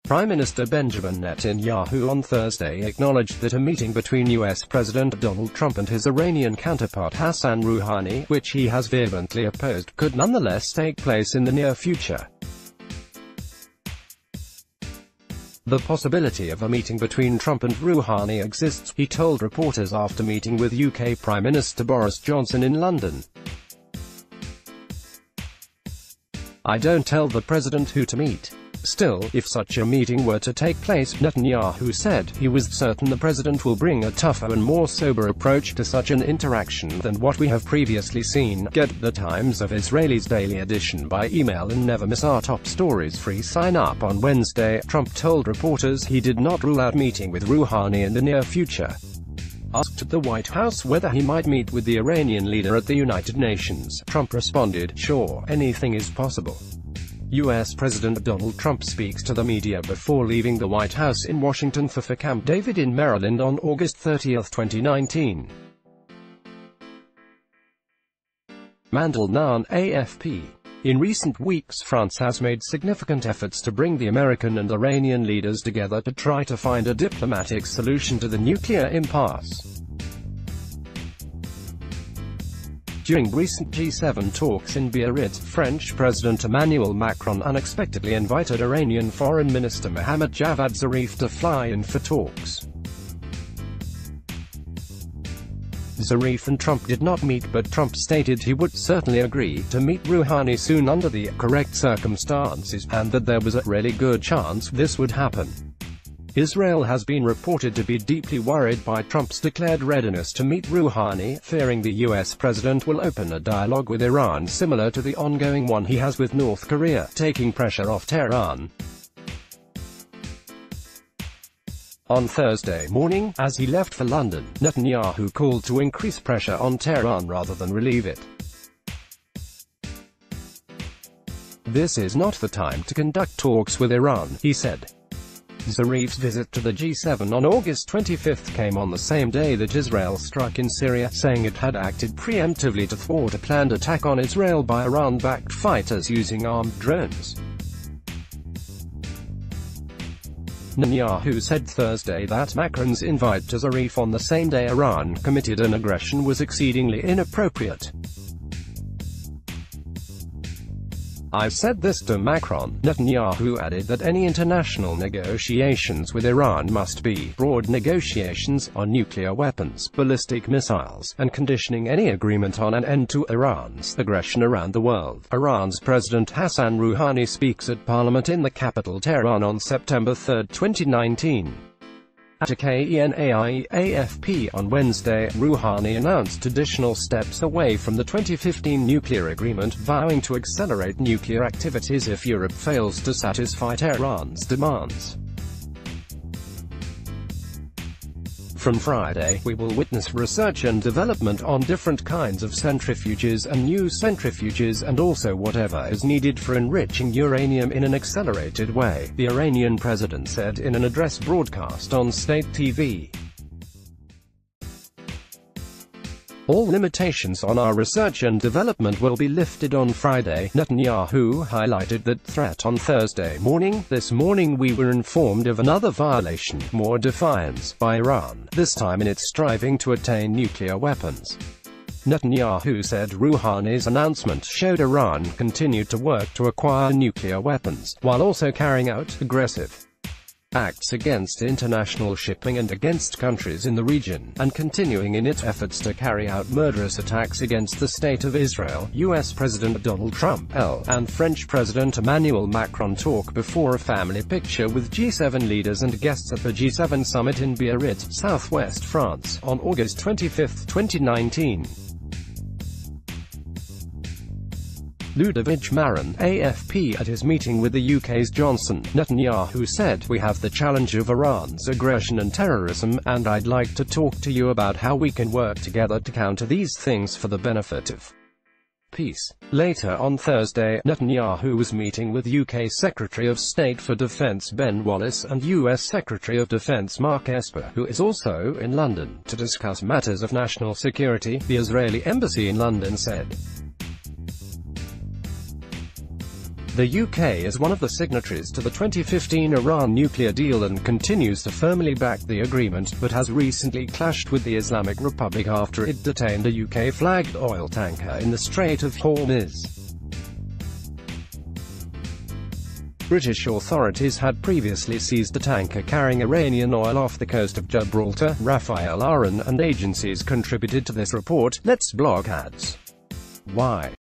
Prime Minister Benjamin Netanyahu on Thursday acknowledged that a meeting between U.S. President Donald Trump and his Iranian counterpart Hassan Rouhani, which he has vehemently opposed, could nonetheless take place in the near future. The possibility of a meeting between Trump and Rouhani exists, he told reporters after meeting with UK Prime Minister Boris Johnson in London. "I don't tell the president who to meet. Still, if such a meeting were to take place," Netanyahu said, he was certain the president will bring a tougher and more sober approach to such an interaction than what we have previously seen. Get the Times of Israel's daily edition by email and never miss our top stories. Free sign up on Wednesday. Trump told reporters he did not rule out meeting with Rouhani in the near future. Asked at the White House whether he might meet with the Iranian leader at the United Nations, Trump responded, "Sure, anything is possible." U.S. President Donald Trump speaks to the media before leaving the White House in Washington for Camp David in Maryland on August 30, 2019. Mandel Nahn, AFP. In recent weeks, France has made significant efforts to bring the American and Iranian leaders together to try to find a diplomatic solution to the nuclear impasse. During recent G7 talks in Biarritz, French President Emmanuel Macron unexpectedly invited Iranian Foreign Minister Mohammad Javad Zarif to fly in for talks. Zarif and Trump did not meet, but Trump stated he would certainly agree to meet Rouhani soon under the correct circumstances, and that there was a really good chance this would happen. Israel has been reported to be deeply worried by Trump's declared readiness to meet Rouhani, fearing the U.S. president will open a dialogue with Iran similar to the ongoing one he has with North Korea, taking pressure off Tehran. On Thursday morning, as he left for London, Netanyahu called to increase pressure on Tehran rather than relieve it. "This is not the time to conduct talks with Iran," he said. Zarif's visit to the G7 on August 25 came on the same day that Israel struck in Syria, saying it had acted preemptively to thwart a planned attack on Israel by Iran-backed fighters using armed drones. Netanyahu said Thursday that Macron's invite to Zarif on the same day Iran committed an aggression was exceedingly inappropriate. "I said this to Macron." Netanyahu added that any international negotiations with Iran must be broad negotiations on nuclear weapons, ballistic missiles, and conditioning any agreement on an end to Iran's aggression around the world. Iran's President Hassan Rouhani speaks at Parliament in the capital Tehran on September 3, 2019. At a KENAI-AFP on Wednesday, Rouhani announced additional steps away from the 2015 nuclear agreement, vowing to accelerate nuclear activities if Europe fails to satisfy Tehran's demands. From Friday, we will witness research and development on different kinds of centrifuges and new centrifuges, and also whatever is needed for enriching uranium in an accelerated way, the Iranian president said in an address broadcast on state TV. "All limitations on our research and development will be lifted on Friday." Netanyahu highlighted that threat on Thursday morning. "This morning we were informed of another violation, more defiance, by Iran, this time in its striving to attain nuclear weapons." Netanyahu said Rouhani's announcement showed Iran continued to work to acquire nuclear weapons, while also carrying out aggressive acts against international shipping and against countries in the region, and continuing in its efforts to carry out murderous attacks against the State of Israel. U.S. President Donald Trump and French President Emmanuel Macron talk before a family picture with G7 leaders and guests at the G7 summit in Biarritz, southwest France, on August 25, 2019. Ludovic Marin, AFP. At his meeting with the UK's Johnson, Netanyahu said, "We have the challenge of Iran's aggression and terrorism, and I'd like to talk to you about how we can work together to counter these things for the benefit of peace. Later on Thursday, Netanyahu was meeting with UK Secretary of State for Defence Ben Wallace and US Secretary of Defence Mark Esper, who is also in London, to discuss matters of national security, the Israeli embassy in London said. The UK is one of the signatories to the 2015 Iran nuclear deal and continues to firmly back the agreement, but has recently clashed with the Islamic Republic after it detained a UK-flagged oil tanker in the Strait of Hormuz. British authorities had previously seized a tanker carrying Iranian oil off the coast of Gibraltar. Rafael Aron and agencies contributed to this report. Let's blog ads. Why?